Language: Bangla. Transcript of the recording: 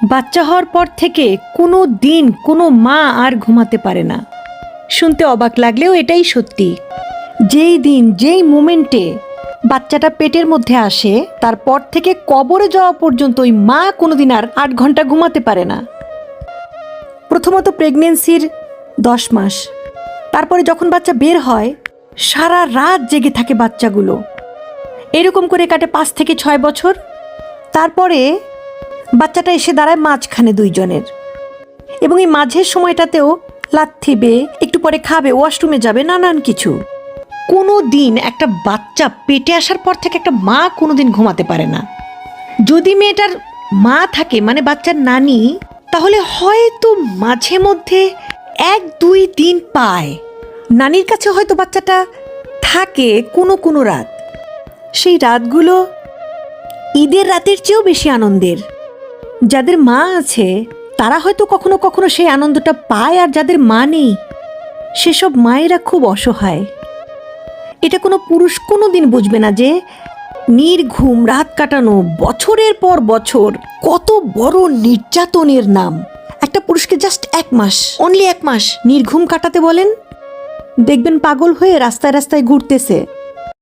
বাচ্চা হওয়ার পর থেকে কোনো দিন কোনো মা আর ঘুমাতে পারে না। শুনতে অবাক লাগলেও এটাই সত্যি। যেই দিন যেই মোমেন্টে বাচ্চাটা পেটের মধ্যে আসে তারপর থেকে কবরে যাওয়া পর্যন্ত ওই মা কোনোদিন আর 8 ঘন্টা ঘুমাতে পারে না। প্রথমত প্রেগনেন্সির 10 মাস, তারপরে যখন বাচ্চা বের হয় সারা রাত জেগে থাকে বাচ্চাগুলো। এরকম করে কাটে 5 থেকে 6 বছর। তারপরে বাচ্চাটা এসে দাঁড়ায় মাঝখানে দুইজনের, এবং এই মাঝের সময়টাতেও লাথিবে, একটু পরে খাবে, ওয়াশরুমে যাবে, নানান কিছু। কোনো দিন একটা বাচ্চা পেটে আসার পর থেকে একটা মা কোনো দিন ঘুমাতে পারে না। যদি মেয়েটার মা থাকে মানে বাচ্চার নানি, তাহলে হয়তো মাঝে মধ্যে 1-2 দিন পায়। নানির কাছে হয়তো বাচ্চাটা থাকে কোনো কোনো রাত। সেই রাতগুলো ঈদের রাতের চেয়েও বেশি আনন্দের। যাদের মা আছে তারা হয়তো কখনো কখনো সেই আনন্দটা পায়, আর যাদের মা নেই সেসব মায়েরা খুব অসহায়। এটা কোনো পুরুষ কোনো দিন বুঝবে না যে নির্ঘুম রাত কাটানো বছরের পর বছর কত বড় নির্যাতনের নাম। একটা পুরুষকে জাস্ট 1 মাস, অনলি 1 মাস নির্ঘুম কাটাতে বলেন, দেখবেন পাগল হয়ে রাস্তায় রাস্তায় ঘুরতেছে।